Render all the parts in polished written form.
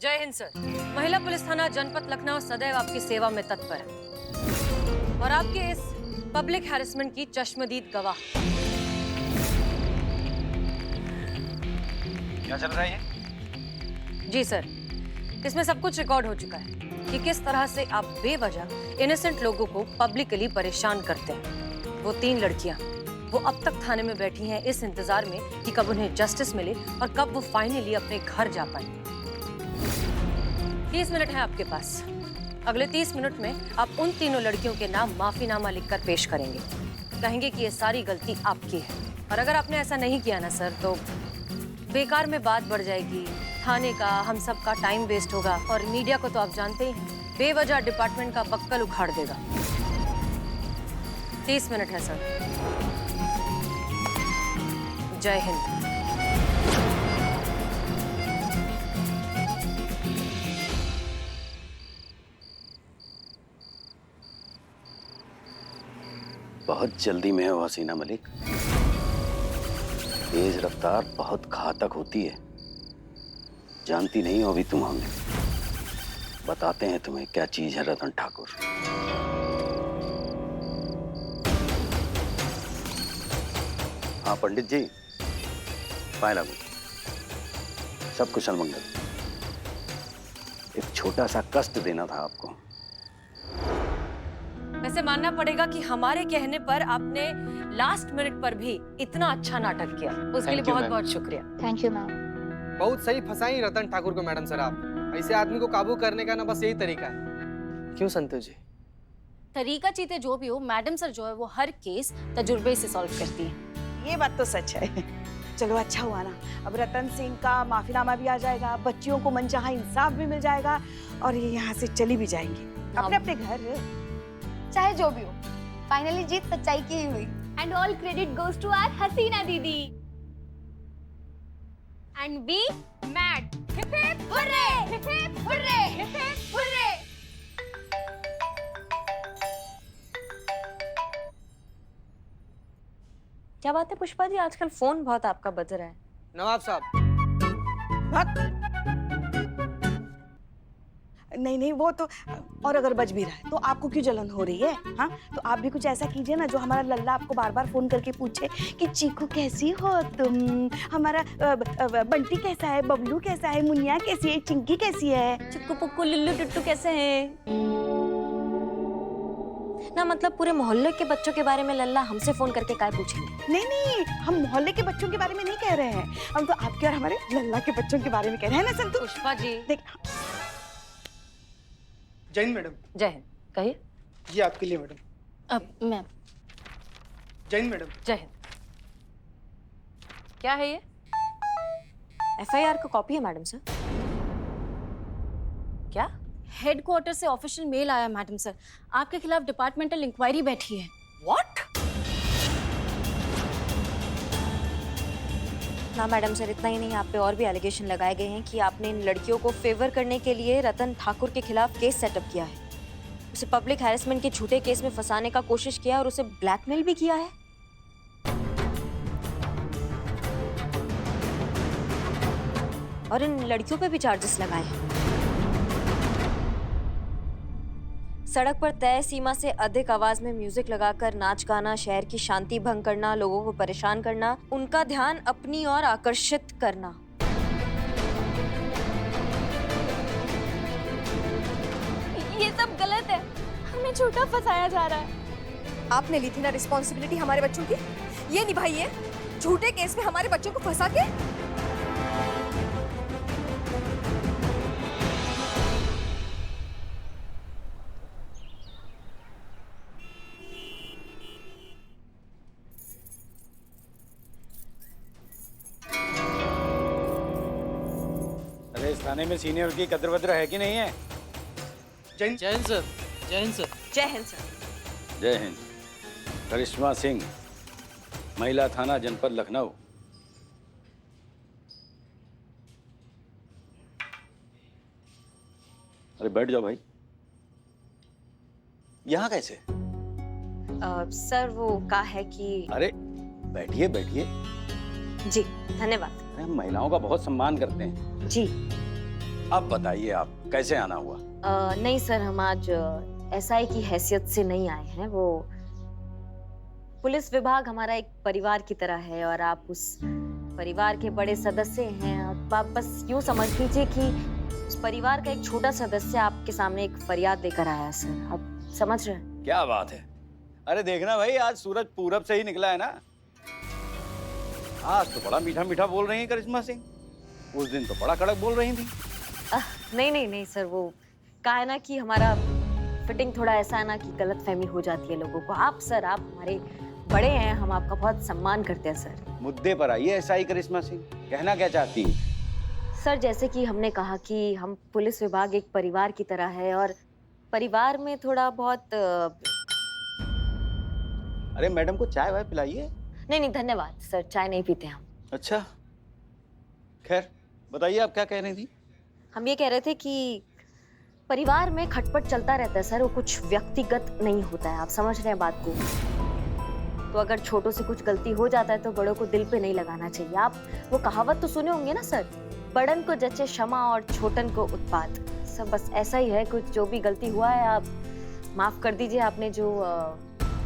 जय हिंद सर। महिला पुलिस थाना जनपद लखनऊ सदैव आपकी सेवा में तत्पर है और आपके इस पब्लिक हैरेसमेंट की चश्मदीद गवाह। क्या चल रहा है ये? जी सर, इसमें सब कुछ रिकॉर्ड हो चुका है कि किस तरह से आप बेवजह इनोसेंट लोगों को पब्लिकली परेशान करते हैं। वो 3 लड़कियां, वो अब तक थाने में बैठी हैं इस इंतजार में कि कब उन्हें जस्टिस मिले और कब वो फाइनली अपने घर जा पाए। 30 मिनट है आपके पास। अगले 30 मिनट में आप उन तीनों लड़कियों के नाम माफीनामा लिखकर पेश करेंगे। कहेंगे कि ये सारी गलती आपकी है और अगर आपने ऐसा नहीं किया ना सर तो बेकार में बात बढ़ जाएगी, थाने का, हम सब का टाइम वेस्ट होगा और मीडिया को तो आप जानते ही हैं, बेवजह डिपार्टमेंट का बक्कल उखाड़ देगा। 30 मिनट है सर। जय हिंद। बहुत जल्दी में हो हसीना मलिक। तेज रफ्तार बहुत घातक होती है, जानती नहीं हो अभी तुम हमें। बताते हैं तुम्हें क्या चीज है रतन ठाकुर। हाँ पंडित जी, पाए लागू। सब कुशल मंगल। एक छोटा सा कष्ट देना था आपको। वैसे मानना पड़ेगा कि हमारे कहने पर आपने लास्ट मिनट पर भी इतना अच्छा नाटक किया, उसके लिए बहुत बहुत शुक्रिया। Thank you ma'am. बहुत सही फंसाई रतन ठाकुर को मैडम सर आप। ऐसे आदमी को काबू करने का ना बस यही तरीका है। क्यों संतोष जी? तरीका चीते जो भी हो, मैडम सर जो है वो हर केस तजुर्बे से सॉल्व करती है। ये बात तो सच है। चलो अच्छा हुआ ना, अब रतन सिंह का माफीनामा भी आ जाएगा, बच्चियों को मनचाहा इंसाफ भी मिल जाएगा और ये यहाँ से चली भी जाएंगी अपने अपने घर। चाहे जो भी हो, फाइनली जीत सच्चाई की ही हुई। And all credit goes to our Hasina दीदी। And be mad. Hip hip hurray, hip hip hurray, hip hip hurray. क्या बात है पुष्पा जी, आजकल फोन बहुत आपका बज रहा है। नवाब साहब। नहीं नहीं वो तो, और अगर बज भी रहा है तो आपको क्यों जलन हो रही है? हाँ तो आप भी कुछ ऐसा कीजिए ना जो हमारा लल्ला आपको बार बार फोन करके पूछे कि चीकू कैसी हो तुम, हमारा बंटी कैसा है, बबलू कैसा है, मुनिया कैसी है, चिंकी कैसी है, चिक्कू पुक्कू लिल्लू टुट्टू कैसे हैं ना। मतलब पूरे मोहल्ले के बच्चों के बारे में लल्ला हमसे फोन करके काय पूछेंगे? नहीं नहीं, हम मोहल्ले के बच्चों के बारे में नहीं कह रहे हैं, हम तो आपके और हमारे लल्ला के बच्चों के बारे में कह रहे हैं ना संतु। पुष्पा जी। देख। जय हिंद मैडम। जय हिंद। कहिए। ये आपके लिए मैडम। अब मैम। जय हिंद मैडम। जय हिंद। क्या है ये? एफआईआर का कॉपी है मैडम सर। क्या? हेडक्वार्टर से ऑफिशियल मेल आया मैडम सर, आपके खिलाफ डिपार्टमेंटल इंक्वायरी बैठी है। व्हाट? ना मैडम सर, इतना ही नहीं, आप पे और भी एलिगेशन लगाए गए हैं कि आपने इन लड़कियों को फेवर करने के लिए रतन ठाकुर के खिलाफ केस सेटअप किया है, उसे पब्लिक हैरेसमेंट के झूठे केस में फंसाने का कोशिश किया और उसे ब्लैकमेल भी किया है। और इन लड़कियों पे भी चार्जेस लगाए हैं। सड़क पर तय सीमा से अधिक आवाज में म्यूजिक लगाकर नाच गाना, शहर की शांति भंग करना, लोगों को परेशान करना, उनका ध्यान अपनी ओर आकर्षित करना। ये सब गलत है, हमें झूठा फंसाया जा रहा है। आपने ली थी ना रिस्पॉन्सिबिलिटी हमारे बच्चों की, ये निभाइए। झूठे केस में हमारे बच्चों को फंसा के। अरे इस थाने में सीनियर की कद्र वद्र है कि नहीं है? जय हिंद सर। जय हिंद सर। जय हिंद सर। जय हिंद। करिश्मा सिंह, महिला थाना जनपद लखनऊ। अरे बैठ जाओ भाई। यहाँ कैसे? सर वो कहा है कि। अरे बैठिए बैठिए। जी धन्यवाद। हम महिलाओं का बहुत सम्मान करते हैं। जी। अब बताइए आप कैसे आना हुआ? नहीं सर, हम आज एसआई की हैसियत से नहीं आए हैं। वो पुलिस विभाग हमारा एक परिवार की तरह है और आप उस परिवार के बड़े सदस्य हैं। आप बस यूं समझ लीजिए कि उस परिवार का एक छोटा सदस्य आपके सामने एक फरियाद लेकर आया है सर। आप समझ रहे हैं? क्या बात है। अरे देखना भाई, आज सूरज पूरब से ही निकला है ना। आज तो बड़ा मीठा मीठा बोल रही है करिश्मा सिंह, उस दिन तो बड़ा कड़क बोल रही थी। नहीं सर, वो क्या है ना कि हमारा फिटिंग थोड़ा ऐसा है ना कि गलतफहमी हो जाती है लोगों को। आप सर, आप हमारे बड़े हैं, हम आपका बहुत सम्मान करते हैं सर। मुद्दे पर आइए एसआई करिश्मा सिंह, कहना क्या चाहती हैं? सर, जैसे कि हमने कहा कि हम पुलिस विभाग एक परिवार की तरह है और परिवार में थोड़ा बहुत अरे मैडम को चाय वाय पिलाइए। नहीं धन्यवाद सर, चाय नहीं पीते हम। अच्छा, खैर बताइए आप क्या कह रही थी? हम ये कह रहे थे कि परिवार में खटपट चलता रहता है सर, वो कुछ व्यक्तिगत नहीं होता है। आप समझ रहे हैं बात को? तो अगर छोटों से कुछ गलती हो जाता है तो बड़ों को दिल पे नहीं लगाना चाहिए। आप वो कहावत तो सुने होंगे ना सर, बड़न को जचे क्षमा और छोटन को उत्पात। सब बस ऐसा ही है, कुछ जो भी गलती हुआ है आप माफ कर दीजिए। आपने जो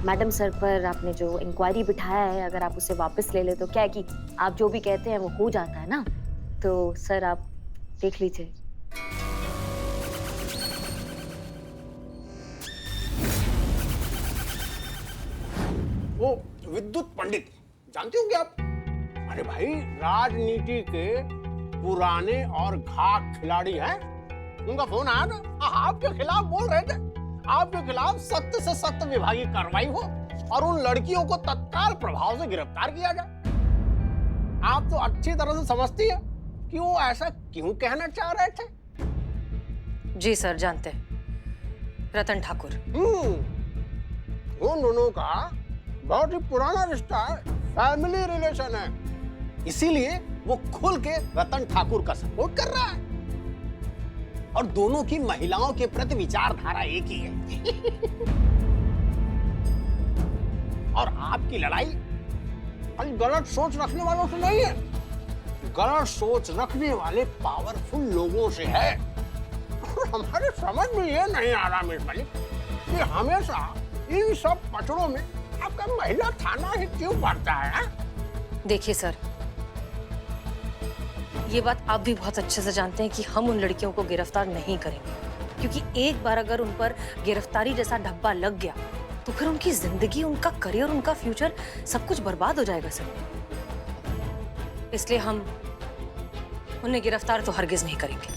मैडम सर पर आपने जो इंक्वायरी बिठाया है, अगर आप उसे वापस ले ले तो क्या है कि आप जो भी कहते हैं वो हो जाता है ना। तो सर आप देख लीजिए। वो विद्युत पंडित जानते हो क्या आप? अरे भाई, राजनीति के पुराने और घाट खिलाड़ी हैं। उनका फोन आया ना, आपके खिलाफ बोल रहे थे, आपके खिलाफ सख्त से सख्त विभागीय कार्रवाई हो और उन लड़कियों को तत्काल प्रभाव से गिरफ्तार किया जाए। आप तो अच्छी तरह से समझती है कि वो ऐसा क्यों कहना चाह रहे थे। जी सर, जानते हैं, रतन ठाकुर। उन दोनों का बहुत ही पुराना रिश्ता है, फैमिली रिलेशन है, इसीलिए वो खुल के रतन ठाकुर का सपोर्ट कर रहा है और दोनों की महिलाओं के प्रति विचारधारा एक ही है। और आपकी लड़ाई गलत सोच रखने वालों से नहीं है, गलत सोच रखने वाले पावरफुल लोगों से है। और हमारे समझ में ये नहीं आ रहा मिस मलिक कि हमेशा इन सब पचड़ों में आपका महिला थाना ही क्यों बढ़ता है? देखिए सर, ये बात आप भी बहुत अच्छे से जानते हैं कि हम उन लड़कियों को गिरफ्तार नहीं करेंगे, क्योंकि एक बार अगर उन पर गिरफ्तारी जैसा धब्बा लग गया तो फिर उनकी जिंदगी, उनका करियर, उनका फ्यूचर सब कुछ बर्बाद हो जाएगा सर। इसलिए हम उन्हें गिरफ्तार तो हरगिज नहीं करेंगे।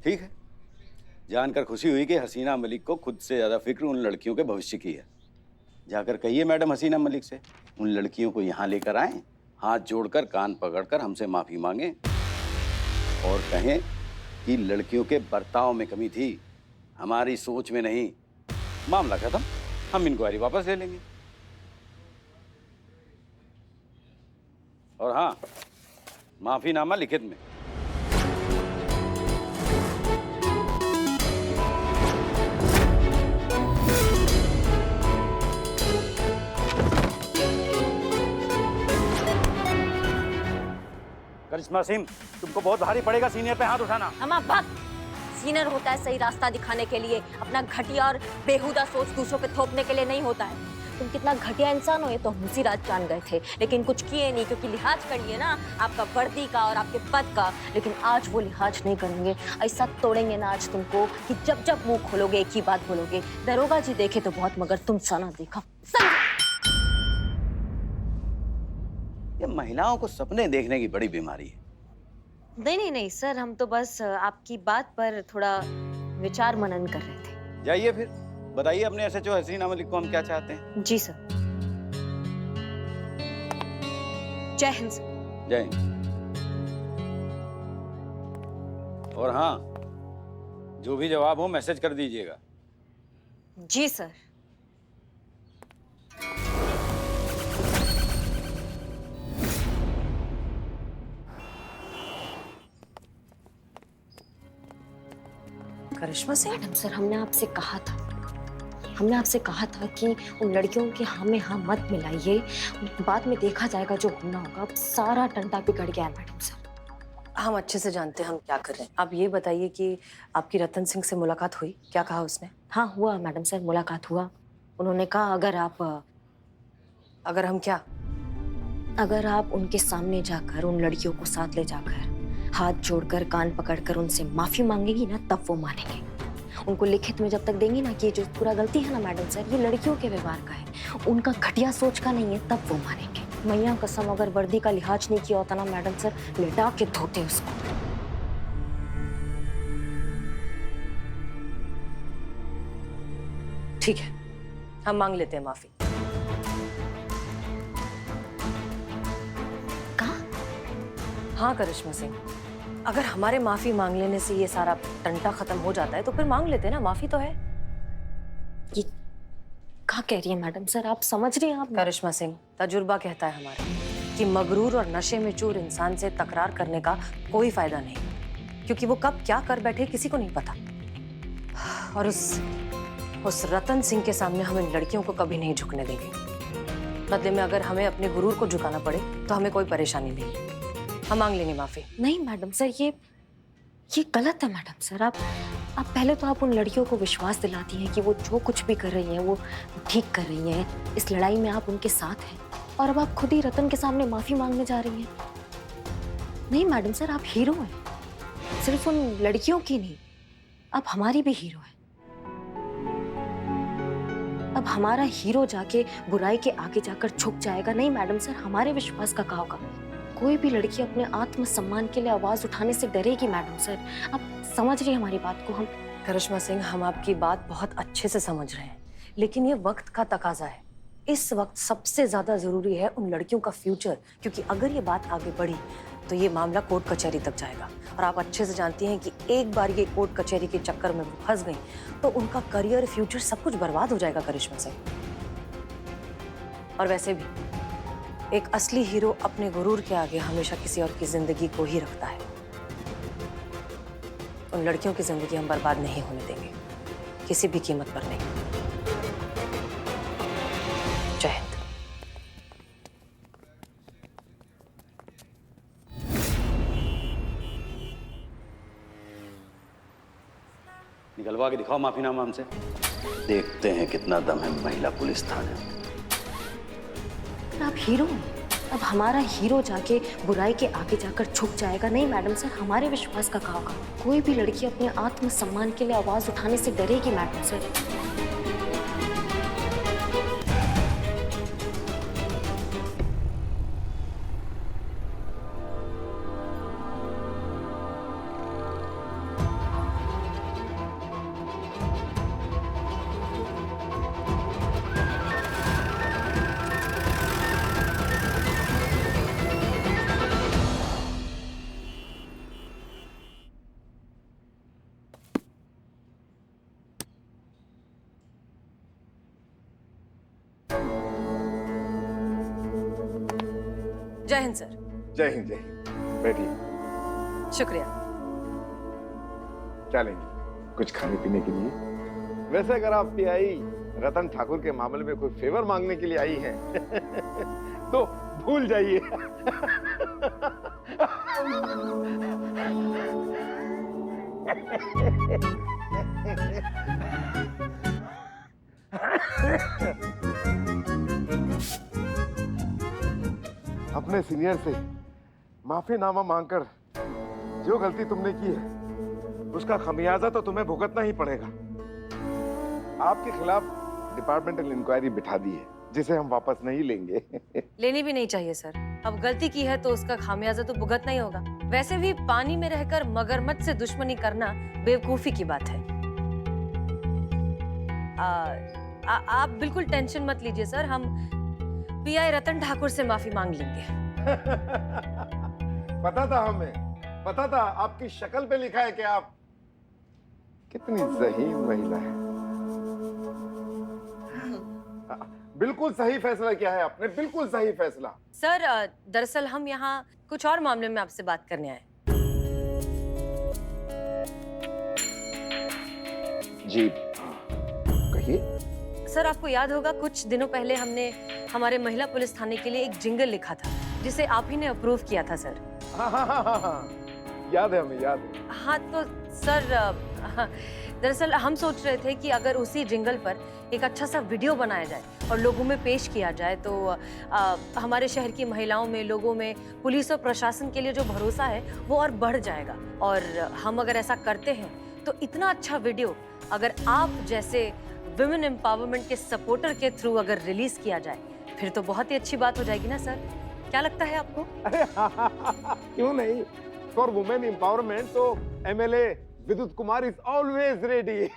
ठीक है, जानकर खुशी हुई कि हसीना मलिक को खुद से ज्यादा फिक्र उन लड़कियों के भविष्य की है। जाकर कहिए मैडम हसीना मलिक से उन लड़कियों को यहाँ लेकर आएं, हाथ जोड़कर कान पकड़कर हमसे माफी मांगे और कहें कि लड़कियों के बर्ताव में कमी थी, हमारी सोच में नहीं। मामला खत्म, हम इंक्वायरी वापस ले लेंगे। और हाँ, माफीनामा लिखित में। करिश्मा सिंह, तुमको बहुत भारी पड़ेगा सीनियर पे हाथ उठाना। हम आप बात सीनियर होता है सही रास्ता दिखाने के लिए, अपना घटिया और बेहुदा सोच दूसरों पे थोपने के लिए नहीं होता है। तुम कितना घटिया इंसान हो ये तो हम उसी रात जान गए थे, लेकिन कुछ किए नहीं क्योंकि लिहाज कर लिए ना आपका वर्दी का और आपके पद का। लेकिन आज वो लिहाज नहीं करेंगे, ऐसा तोड़ेंगे ना आज तुमको कि जब जब मुंह खोलोगे एक ही बात बोलोगे, दरोगा जी देखे तो बहुत मगर तुम सना देखा। ये महिलाओं को सपने देखने की बड़ी बीमारी है। नहीं सर, हम तो बस आपकी बात पर थोड़ा विचार मनन कर रहे थे। जाइए फिर बताइए अपने एसएचओ हसीना मलिक को हम क्या चाहते हैं। जी सर। जय हिंद सर। जय हिंद। और हाँ, जो भी जवाब हो मैसेज कर दीजिएगा। जी सर। करिश्मा सिंह, मैडम सर, हमने आपसे कहा था कि उन लड़कियों के हाँ में हाँ मत मिलाइए, बाद में देखा जाएगा जो होना होगा। अब सारा टंटा बिगड़ गया है मैडम सर। हम अच्छे से जानते हैं हम क्या कर रहे हैं। आप ये बताइए कि आपकी रतन सिंह से मुलाकात हुई, क्या कहा उसने? हाँ हुआ मैडम सर, मुलाकात हुआ। उन्होंने कहा अगर हम क्या? अगर आप उनके सामने जाकर उन लड़कियों को साथ ले जाकर हाथ जोड़कर कान पकड़कर उनसे माफी मांगेगी ना, तब वो मानेंगे। उनको लिखित में जब तक देंगी ना कि ये जो पूरा गलती है ना मैडम सर, ये लड़कियों के व्यवहार का है, उनका घटिया सोच का नहीं है, तब वो मानेंगे। मैया कसम, अगर वर्दी का लिहाज नहीं किया होता ना मैडम सर, लेटा के धोते उसको। ठीक है, हम मांग लेते हैं माफी। हाँ करिश्मा सिंह, अगर हमारे माफी मांग लेने से ये सारा टंटा खत्म हो जाता है तो फिर मांग लेते हैं ना, माफी तो है। ये क्या कह रही है मैडम सर, आप समझ रही हैं? आप करिश्मा सिंह, तजुर्बा कहता है हमारा कि मगरूर और नशे में चूर इंसान से तकरार करने का कोई फायदा नहीं, क्योंकि वो कब क्या कर बैठे किसी को नहीं पता। और उस रतन सिंह के सामने हम इन लड़कियों को कभी नहीं झुकने देंगे। बदले में अगर हमें अपने गुरूर को झुकाना पड़े तो हमें कोई परेशानी नहीं, हम मांग लेंगे माफी। नहीं मैडम सर, ये गलत है मैडम सर। आप पहले तो आप उन लड़कियों को विश्वास दिलाती हैं कि वो जो कुछ भी कर रही हैं वो ठीक कर रही हैं, इस लड़ाई में आप उनके साथ हैं, और अब आप खुद ही रतन के सामने माफी मांगने जा रही हैं। नहीं मैडम सर, आप हीरो हैं, सिर्फ उन लड़कियों की नहीं, आप हमारी भी हीरो हैं। अब हमारा हीरो जाके बुराई के आगे जाकर झुक जाएगा? नहीं मैडम सर, हमारे विश्वास का क्या होगा? कोई भी लड़की अपने आत्मसम्मान के लिए आवाज उठाने से डरेगी मैडम सर। आप समझ रही हैं हमारी बात को? हम करिश्मा सिंह, हम आपकी बात बहुत अच्छे से समझ रहे हैं, लेकिन ये वक्त का तकाजा है। इस वक्त सबसे ज्यादा जरूरी है उन लड़कियों का फ्यूचर, क्योंकि अगर ये बात आगे बढ़ी तो ये मामला कोर्ट कचहरी तक जाएगा। और आप अच्छे से जानती हैं कि एक बार ये कोर्ट कचहरी के चक्कर में फंस गई तो उनका करियर, फ्यूचर सब कुछ बर्बाद हो जाएगा करिश्मा सिंह। और वैसे भी एक असली हीरो अपने गुरूर के आगे हमेशा किसी और की जिंदगी को ही रखता है। उन लड़कियों की जिंदगी हम बर्बाद नहीं होने देंगे, किसी भी कीमत पर नहीं। जय हिंद। निकलवा के दिखाओ माफीनामा हमसे, देखते हैं कितना दम है महिला पुलिस थाने में। आप हीरो हैं, अब हमारा हीरो जाके बुराई के आगे जाकर झुक जाएगा? नहीं मैडम सर, हमारे विश्वास का क्या होगा? कोई भी लड़की अपने आत्मसम्मान के लिए आवाज उठाने से डरेगी मैडम सर। जय हिंद सर। जय हिंद, जय हिंद। बैठिए। शुक्रिया। क्या लेंगे? कुछ खाने पीने के लिए? वैसे अगर आप पीआई रतन ठाकुर के मामले में कोई फेवर मांगने के लिए आई हैं तो भूल जाइए। अपने सीनियर से माफीनामा मांगकर जो गलती तुमने की है उसका खमियाजा तो तुम्हें भुगतना ही पड़ेगा। आपके खिलाफ डिपार्टमेंटल इंक्वायरी बिठा दी है, जिसे हम वापस नहीं लेंगे। लेनी भी नहीं चाहिए सर, अब गलती की है तो उसका खामियाजा तो भुगतना ही होगा। वैसे भी पानी में रहकर मगरमच्छ से दुश्मनी करना बेवकूफी की बात है। आप बिल्कुल टेंशन मत लीजिए सर, हम पीआई रतन ठाकुर से माफी मांग लेंगे। पता था हमें, पता था, आपकी शक्ल पे लिखा है कि आप कितनी ज़हीन महिला है। बिल्कुल सही फैसला किया है आपने, बिल्कुल सही फैसला। सर दरअसल हम यहाँ कुछ और मामले में आपसे बात करने आए। जी कहिए। सर आपको याद होगा कुछ दिनों पहले हमने हमारे महिला पुलिस थाने के लिए एक जिंगल लिखा था, जिसे आप ही ने अप्रूव किया था सर। हाँ, याद है हमें, याद है। हाँ तो सर दरअसल हम सोच रहे थे कि अगर उसी जिंगल पर एक अच्छा सा वीडियो बनाया जाए और लोगों में पेश किया जाए तो हमारे शहर की महिलाओं में, लोगों में पुलिस और प्रशासन के लिए जो भरोसा है वो और बढ़ जाएगा। और हम अगर ऐसा करते हैं तो इतना अच्छा वीडियो अगर आप जैसे विमेन एम्पावरमेंट के सपोर्टर के थ्रू अगर रिलीज किया जाए फिर तो बहुत ही अच्छी बात हो जाएगी ना सर, क्या लगता है आपको? अरे क्यों नहीं, फॉर वुमेन एम्पावरमेंट तो एमएलए विद्युत कुमार इज ऑलवेज रेडी।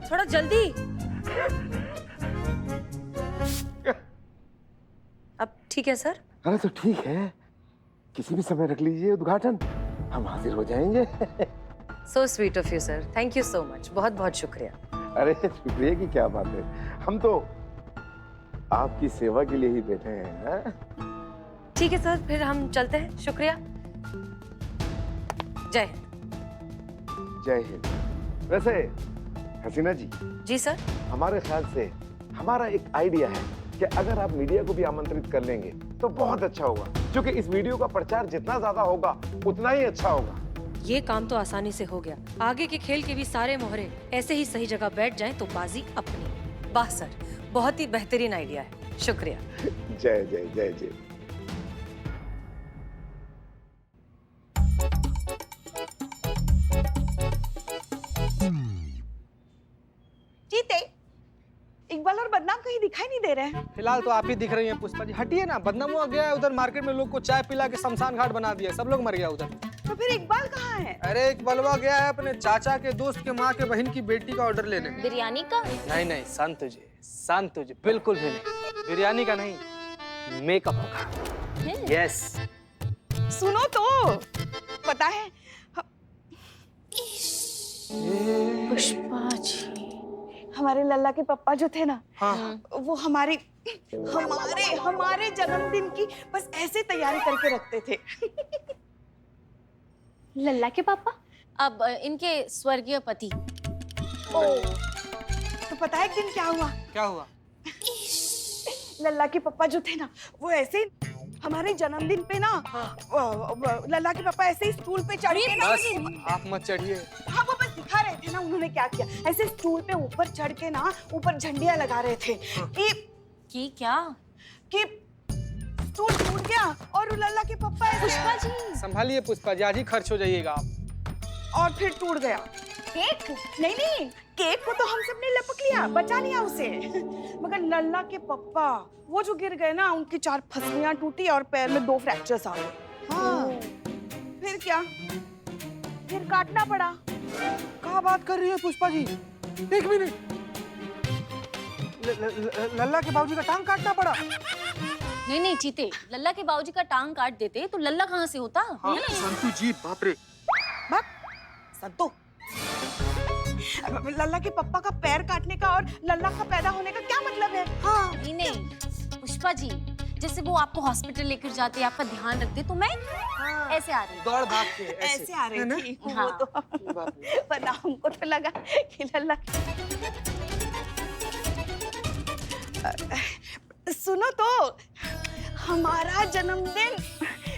थोड़ा जल्दी। अब ठीक है सर? अरे तो ठीक है, किसी भी समय रख लीजिए उद्घाटन, हम हाजिर हो जाएंगे। So sweet of you sir, thank you so much, बहुत बहुत शुक्रिया। अरे शुक्रिया की क्या बात है, हम तो आपकी सेवा के लिए ही बैठे हैं। ठीक है सर, फिर हम चलते हैं, शुक्रिया, जय हिंद। जय हिंद। वैसे हसीना जी। जी सर। हमारे ख्याल से हमारा एक आइडिया है कि अगर आप मीडिया को भी आमंत्रित कर लेंगे तो बहुत अच्छा होगा, क्योंकि इस वीडियो का प्रचार जितना ज्यादा होगा उतना ही अच्छा होगा। ये काम तो आसानी से हो गया, आगे के खेल के भी सारे मोहरे ऐसे ही सही जगह बैठ जाएं तो बाजी अपनी। वाह सर, बहुत ही बेहतरीन आइडिया है, शुक्रिया। जय जय जय जय। जीते, इकबाल और बदनाम कहीं दिखाई नहीं दे रहे हैं। फिलहाल तो आप ही दिख रही हैं पुष्पा जी, हटिए ना। बदनाम हुआ गया है उधर मार्केट में, लोग को चाय पिला के शमशान घाट बना दिया, सब लोग मर गया उधर। तो फिर इकबाल कहाँ है? अरे इकबालवा गया है अपने चाचा के दोस्त के माँ के बहन की बेटी का ऑर्डर लेने। बिरयानी का? नहीं नहीं, शांत तुझे, बिल्कुल भी नहीं, बिरयानी का नहीं, मेकअप का। यस। सुनो तो, पता है पुष्पा जी, हमारे लल्ला के पप्पा जो थे ना, हाँ। वो हमारे जन्मदिन की बस ऐसे तैयारी करके रखते थे। लल्ला के पापा? अब इनके स्वर्गीय पति। ओ, तो पता है एक दिन क्या हुआ? क्या हुआ? लल्ला के पप्पा जो थे ना, वो ऐसे हमारे जन्मदिन पे ना, लल्ला के पापा ऐसे ही स्टूल पे चढ़ के ना, बस आप मत चढ़िए। हाँ वो बस दिखा रहे थे ना उन्होंने क्या किया, ऐसे स्टूल पे ऊपर चढ़ के ना ऊपर झंडियां लगा रहे थे कि क्या? कि स्टूल टूट गया और लल्ला के पप्पा पुष्पा जी संभालिए पुष्पा जी, आज ही खर्च हो जाइएगा आप। और फिर टूट गया केक। नहीं, केक को तो हम सब ने लपक लिया, बचा लिया उसे, मगर लल्ला के पप्पा वो जो गिर गए ना, उनकी 4 फसलियां टूटी और पैर में 2 फ्रैक्चर्स आ गए। हाँ, फिर क्या, फिर काटना पड़ा। क्या बात कर रही है पुष्पा जी, एक मिनट, लल्ला के बाबूजी का टांग काटना पड़ा? नहीं चीते, लल्ला के बाबूजी का टांग काट देते तो लल्ला कहाँ से होता? हाँ, संतू जी, बाप रे। संतो, लल्ला के पप्पा का पैर काटने का और लल्ला का पैदा होने का क्या मतलब है? हाँ। नहीं पुष्पा जी, जैसे वो आपको हॉस्पिटल लेकर जाते, आपका ध्यान रखते, तो मैं ऐसे आ रही, दौड़ भाग के ऐसे आ रही थी। हाँ। वो तो वरना हमको तो लगा कि लल्ला। सुनो तो, हमारा जन्मदिन,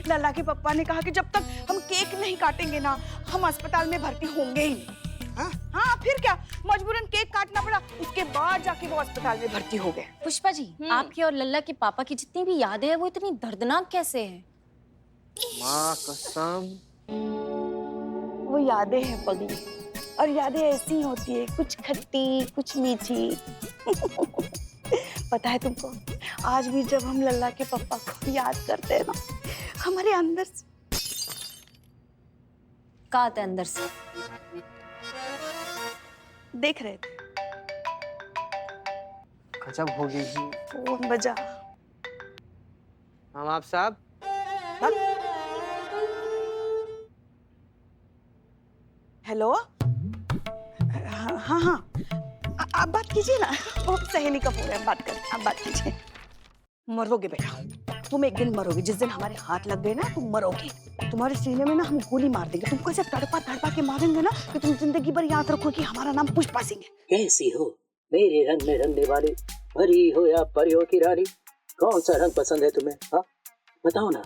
लल्ला के पप्पा ने कहा कि जब तक हम केक नहीं काटेंगे ना, हम अस्पताल में भर्ती होंगे ही नहीं। हाँ, फिर क्या, मजबूरन केक काटना पड़ा, उसके बाद जाके वो अस्पताल में भर्ती हो गए। पुष्पा जी, आपके और लल्ला के पापा की जितनी भी यादें हैं वो इतनी दर्दनाक कैसे हैं? माँ कसम, वो यादें हैं पगली, और यादें ऐसी होती है, कुछ खट्टी कुछ मीठी। पता है तुमको, आज भी जब हम लल्ला के पप्पा को याद करते हैं ना, हमारे अंदर से का आते अंदर से देख रहे थे। गजब हो गई जी। फोन बजा। हम आप साहब, हेलो। हाँ, आप बात कीजिए ना, वो सहेली का फोन है, बात करें, आप बात कीजिए। मरोगे बेटा, तुम एक दिन मरोगे, जिस दिन हमारे हाथ लग गए ना तुम मरोगे। तुम्हारे सीने में ना हम गोली मार देंगे, तुमको ऐसे तड़पा के मारेंगे ना कि तुम जिंदगी भर याद रखो कि हमारा नाम पुष्पा सिंह है। कैसी हो मेरे रंग में रंगने वाले परी हो या परियों की रानी, कौन सा रंग पसंद है तुम्हें? हाँ बताओ ना,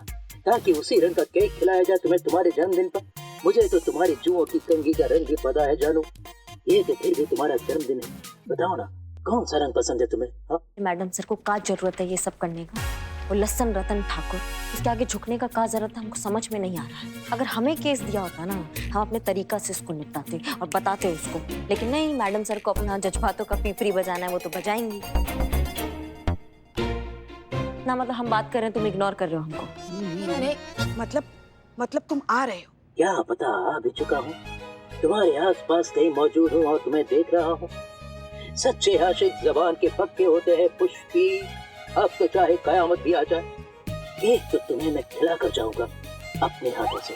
ताकि उसी रंग का केक खिलाया जाए तुम्हें तुम्हारे जन्मदिन पर। मुझे तो तुम्हारी जुओं की कंघी का रंग भी पता है जानू, ये तो फिर भी तुम्हारा जन्मदिन है। बताओ ना, कौन सा रंग पसंद है तुम्हें? हाँ मैडम सर को क्या जरूरत है ये सब करने का? वो लसन रतन ठाकुर, इसके आगे झुकने का क्या जरूरत है, हमको समझ में नहीं आ रहा है। अगर हमें केस दिया होता ना, हम अपने तरीका से इसको निपटाते और बताते उसको, लेकिन नहीं, मैडम सर को अपना जज्बातों का पीपरी बजाना है, वो तो बजाएंगी ना। मतलब हम बात कर रहे हैं, तुम इग्नोर कर रहे हो हमको। नहीं मतलब तुम आ रहे हो? क्या पता आ भी चुका हूँ, तुम्हारे आसपास कहीं मौजूद हूँ और तुम्हें देख रहा हूँ। सच्चे आशिक जबान के पक्के होते हैं पुष्पी, अब तो चाहे कयामत भी आ जाए, केक तो तुम्हें मैं खिला कर जाऊंगा अपने हाथों से।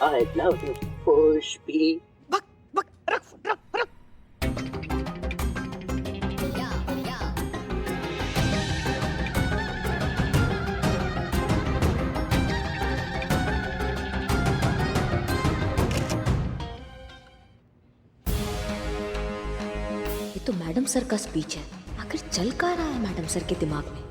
I love you Pushpi. बक बक रख रख रख। ये तो मैडम सर का स्पीच है, आखिर चल क्या रहा है मैडम सर के दिमाग में?